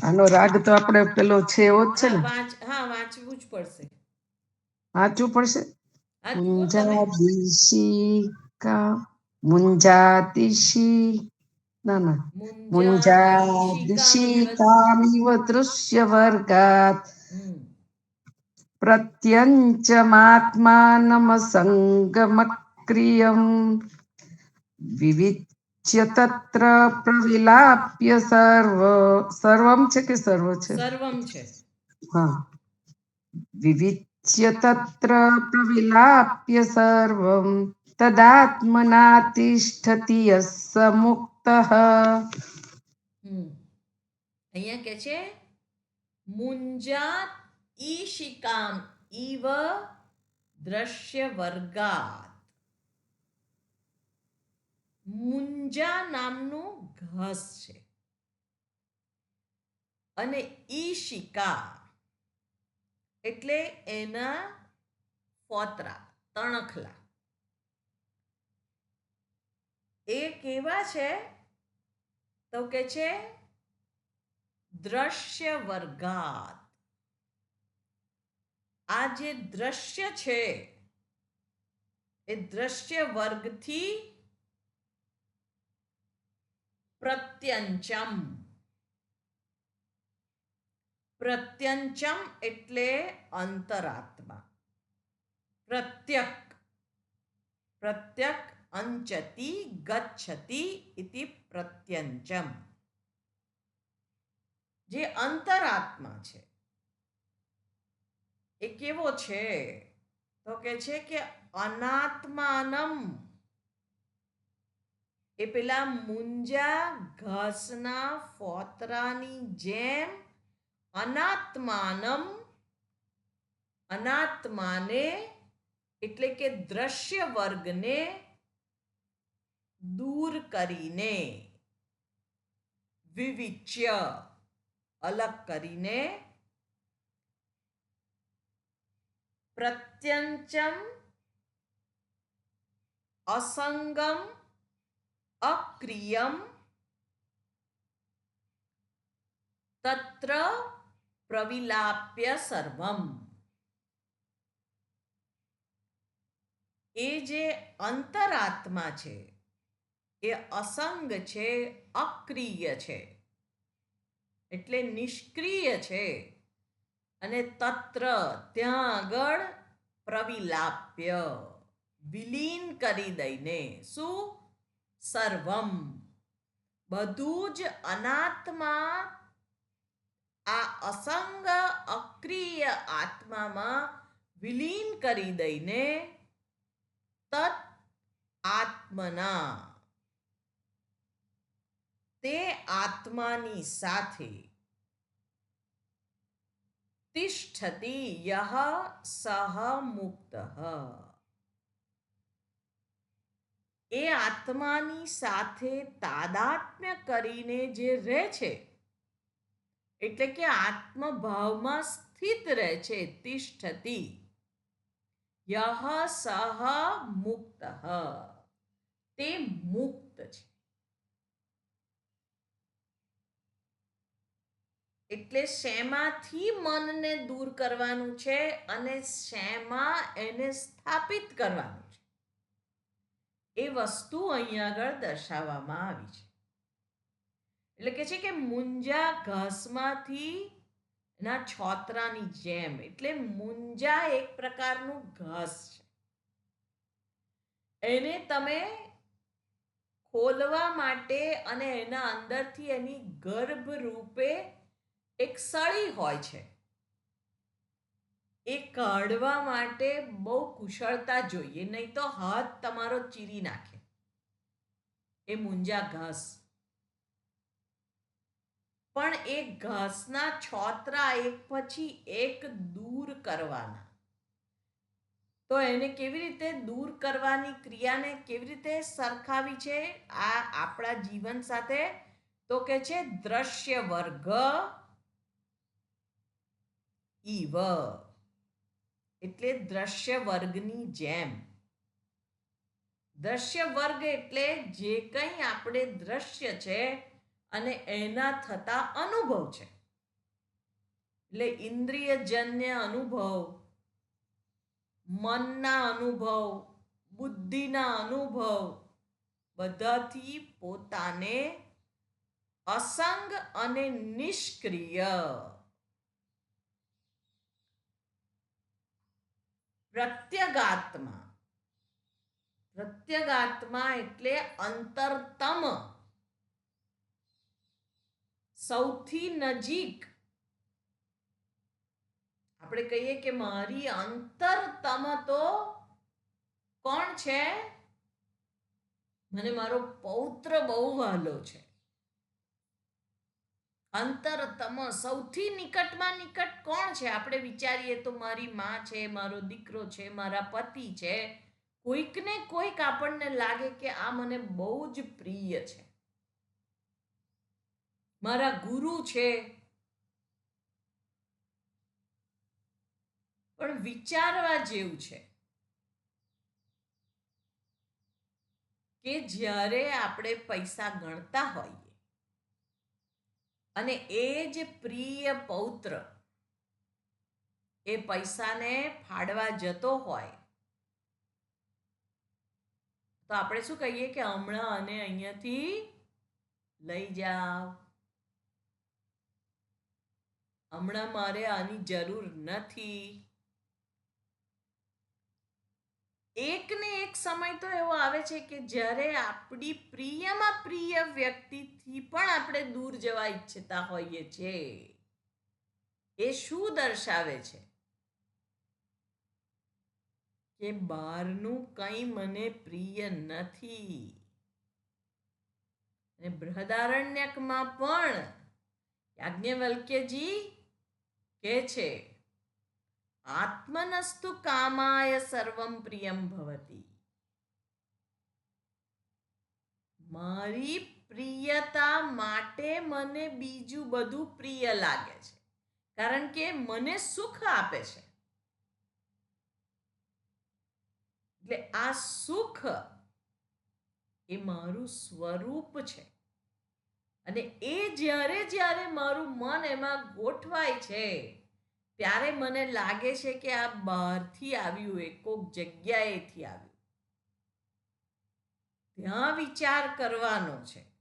આનો રાગ તો આપણે પેલો છે એવો જ છે ને, વાંચવું જ પડશે. વાંચવું પડશે. હા, જુઓ તમે. મુંજાદિશિકા મુંજાતિશી ના ના મુંજાદિશિકામિવ દૃશ્ય વર્ગાત પ્રત્યંચમાત્માનમસંગમક્રિયમ વિવિચ્ય તત્ર પ્રવિલાપ્ય સર્વમ છે કે સર્વ છે? સર્વમ છે. હા, વિવિચ્ય તત્ર પ્રવિલાપ્ય સર્વમ તદાત્મનાતિષ્ઠતિ યસ્સ મુક્તઃ. અહીંયા કે છે મુંજાત ઈશિકામ ઇવ દ્રશ્ય વર્ગાત. મુંજા નામનું ઘાસ છે અને ઈશિકા એટલે એના ફોતરા, તણખલા. એ કેવા છે? તો કે છે દ્રશ્ય વર્ગાત. આ જે દ્રશ્ય છે એ દ્રશ્ય વર્ગથી પ્રત્યંચમ. પ્રત્યંચમ એટલે અંતરાત્મા. પ્રત્યક, પ્રત્યક અંચતિ ગચ્છતિ ઇતિ પ્રત્યંચમ. જે અંતરાત્મા છે એ કેવો છે? તો કે છે કે અનાત્માનમ. એ પેલા મુંજા ઘાસના ફોતરાની જેમ અનાત્માનમ, અનાત્માને એટલે કે દ્રશ્ય વર્ગને દૂર કરીને, વિવિચ્ય અલગ કરીને, પ્રત્યંચમ અસંગમ અક્રિયમ તત્ર પ્રવિલાપ્ય સર્વમ. એ જે અંતરાત્મા છે એ અસંગ છે, અક્રિય છે, એટલે નિષ્ક્રિય છે, અને તત્ર ત્યાં આગળ પ્રવિલાપ્ય વિલીન કરી દઈને શું? સર્વમ બધું જ અનાત્મા આ અસંગ અક્રિય આત્મામાં વિલીન કરી દઈને તત આત્મના તે આત્માની સાથે તિષ્ઠતિ યહ સહ મુક્તઃ એ આત્માની સાથે તાદાત્મ્ય કરીને જે રહે છે, એટલે કે આત્મભાવમાં સ્થિત રહે છે, તિષ્ઠતિ યહ સહ મુક્તઃ તે મુક્ત છે. એટલે શેમાંથી મનને દૂર કરવાનું છે અને શેમાં એને સ્થાપિત કરવાનું છે, એ વસ્તુ અહીંયા આગળ દર્શાવવામાં આવી છે. એટલે કે છે કે મુંજા ઘાસમાંથી ના છોતરાની જેમ, એટલે મુંજા એક પ્રકારનું ઘાસ છે. એને તમે ખોલવા માટે અને એના અંદરથી એની ગર્ભ રૂપે એક સળી હોય છે, એ કાઢવા માટે બહુ કુશળતા જોઈએ, નહીં તો હાથ તમારો ચીરી નાખે એ મુંજા ઘાસ. પણ એ ઘાસના છોતરા એક પછી એક દૂર કરવાના. તો એને કેવી રીતે દૂર કરવાની ક્રિયાને કેવી રીતે સરખાવી છે આ આપણા જીવન સાથે? તો કે છે દ્રશ્ય વર્ગ ઈવ, એટલે દ્રશ્ય વર્ગની જેમ. દ્રશ્ય વર્ગ એટલે જે કંઈ આપણે દ્રશ્ય છે અને એના થતા અનુભવ છે, એટલે ઇન્દ્રિયજન્ય અનુભવ, મનના અનુભવ, બુદ્ધિના અનુભવ, બધાથી પોતાને અસંગ અને નિષ્ક્રિય પ્રત્યગાત્મા. પ્રત્યગાત્મા એટલે અંતરતમ, સૌથી નજીક. આપણે કહીએ કે મારી અંતરતમ તો કોણ છે? મને મારો પૌત્ર બહુ વહાલો છે. અંતરતમ સૌથી નિકટમાં નિકટ કોણ છે? આપણે વિચારીએ તો મારી માં છે, મારો દીકરો છે, મારા પતિ છે. કોઈકને કોઈક આપણને લાગે કે આ મને બહુ જ પ્રિય છે, મારા ગુરુ છે. પણ વિચારવા જેવું છે કે જ્યારે આપણે પૈસા ગણતા હોઈએ અને એ જ પ્રિય પૌત્ર એ પૈસાને ફાડવા જતો હોય, તો આપણે શું કહીએ કે હમણાં આને અહીંયાથી લઈ જાઓ, હમણાં મારે આની જરૂર નથી. એક ને એક સમય તો એવો આવે છે કે જ્યારે આપણી પ્રિયમાં પ્રિય વ્યક્તિથી પણ આપણે દૂર જવા ઈચ્છતા હોઈએ છીએ. એ શું દર્શાવે છે? કે બહારનું કંઈ મને પ્રિય નથી. અને બૃહદારણ્યકમાં પણ યાજ્ઞવલ્ક્યજી કહે છે આત્મનસ્તુ કામાય સર્વમ પ્રિયમ ભવતી. મારી પ્રિયતા માટે મને બીજું બધું પ્રિય લાગે છે, કારણ કે મને સુખ આપે છે. એટલે આ સુખ એ મારું સ્વરૂપ છે. અને એ જ્યારે જ્યારે મારું મન એમાં ગોઠવાય છે ત્યારે મને લાગે છે કે આ બહારથી આવ્યું, એ કોક જગ્યાએથી આવ્યું. ત્યાં વિચાર કરવાનો છે.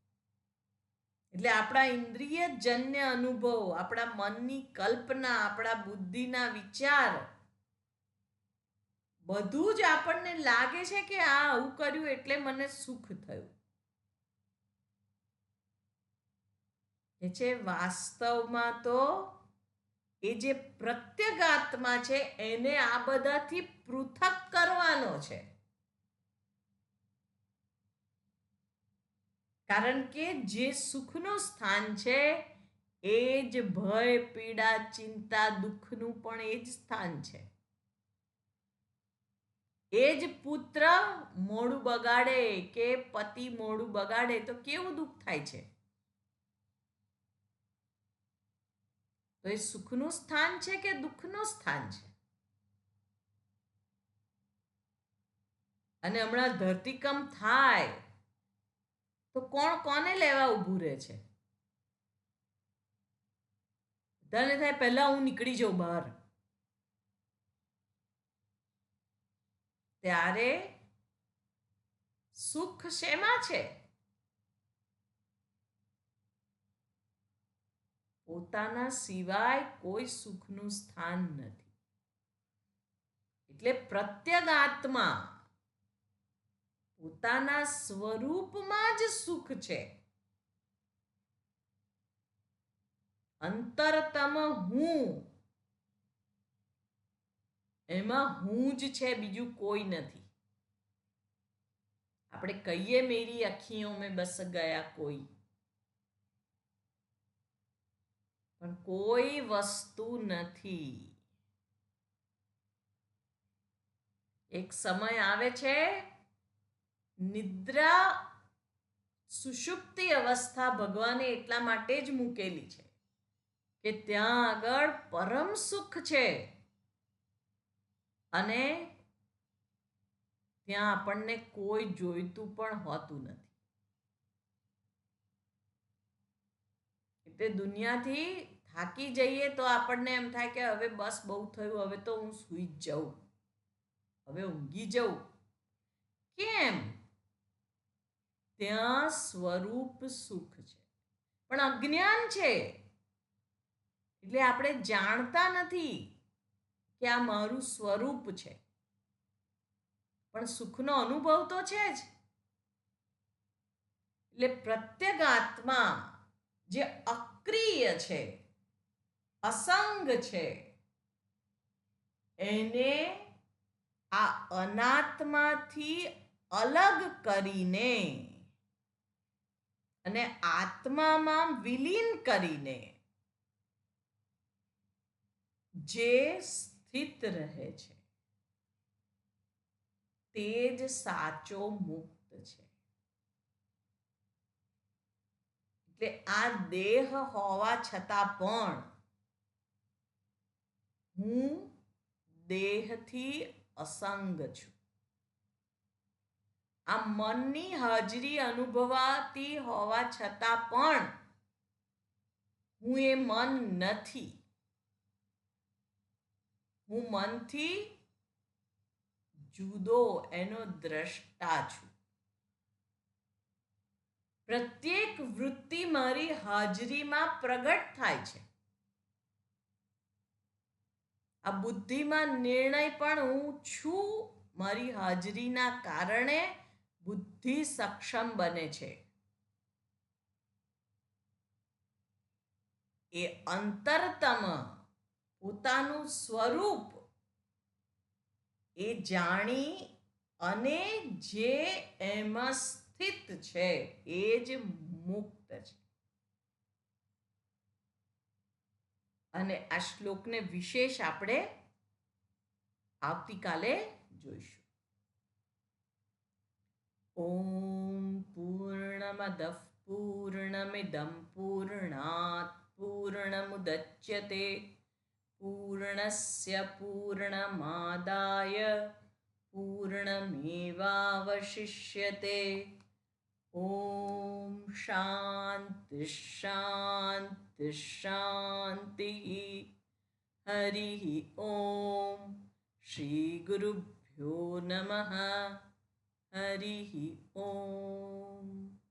એટલે આપણા ઇન્દ્રિયજન્ય અનુભવ, આપણા મનની કલ્પના, આપણા બુદ્ધિના વિચાર, બધું જ આપણને લાગે છે કે આ આવું કર્યું એટલે મને સુખ થયું. એ છે વાસ્તવમાં તો એ જે પ્રત્યગાત્મા છે એને આ બધાથી પૃથક કરવાનો છે. કારણ કે જે સુખનું સ્થાન છે એ જ ભય, પીડા, ચિંતા, દુઃખનું પણ એ જ સ્થાન છે. એ જ પુત્ર મોડું બગાડે કે પતિ મોડું બગાડે તો કેવું દુઃખ થાય છે. તો એ સુખનું સ્થાન છે કે દુઃખનું સ્થાન છે? અને હમણાં ધરતીકંપ થાય તો કોણ કોને લેવા ઊભું રહે છે? બધાને થાય પહેલા હું નીકળી જાઉં બહાર. ત્યારે સુખ શેમાં છે? પોતાના સિવાય કોઈ સુખનું સ્થાન નથી. એટલે પ્રત્યગાત્મા પોતાના સ્વરૂપમાં જ સુખ છે. અંતરતમ હું, એમાં હું જ છે, બીજું કોઈ નથી. આપણે કહીએ મેરી અખિयों में बस गया कोई, પણ કોઈ વસ્તુ નથી. એક સમય આવે છે નિદ્રા, સુષુપ્તિ અવસ્થા ભગવાને એટલા માટે જ મૂકેલી છે કે ત્યાં આગળ પરમ સુખ છે. અને ત્યાં આપણને કોઈ જોઈતું પણ હોતું નથી. એટલે દુનિયાથી થાકી જઈએ તો આપણને એમ થાય કે હવે બસ બહુ થયું, હવે તો હું સૂઈ જ જાઉં, હવે ઊંઘી જાઉં. કેમ? ત્યાં સ્વરૂપ સુખ છે, પણ અજ્ઞાન છે. એટલે આપણે જાણતા નથી કે આ મારું સ્વરૂપ છે. પણ સુખનો અનુભવ તો છે જ. એટલે પ્રત્યગાત્મા જે અક્રિય છે, અસંગ છે, એને આ અનાત્માથી અલગ કરીને અને આત્મામાં વિલીન કરીને જે સ્થિત રહે છે તે જ સાચો મુક્ત છે. એટલે આ દેહ હોવા છતાં પણ હું દેહથી અસંગ છું. આ મનની હાજરી અનુભવાતી હોવા છતાં પણ હું એ મન નથી. હું મનથી જુદો, એનો દ્રષ્ટા છું. પ્રત્યેક વૃત્તિ મારી હાજરીમાં પ્રગટ થાય છે. આ બુદ્ધિમાં નિર્ણય પણ હું છું, મારી હાજરીના કારણે બુદ્ધિ સક્ષમ બને છે. એ અંતરતમ પોતાનું સ્વરૂપ એ જાણી અને જે એમાં સ્થિત છે એ જ મુક્ત છે. અને આ શ્લોકને વિશેષ આપણે આવતીકાલે જોઈશું. ઓમ પૂર્ણમદઃ પૂર્ણમિદં પૂર્ણાત પૂર્ણમુદચ્યતે પૂર્ણસ્ય પૂર્ણમાદાય પૂર્ણમેવાવશિષ્યતે ઓમ શાંતિ શાંતિ શાંતિ. હરિ ઓમ. શ્રી ગુરુભ્યો નમઃ. હરિ ઓમ.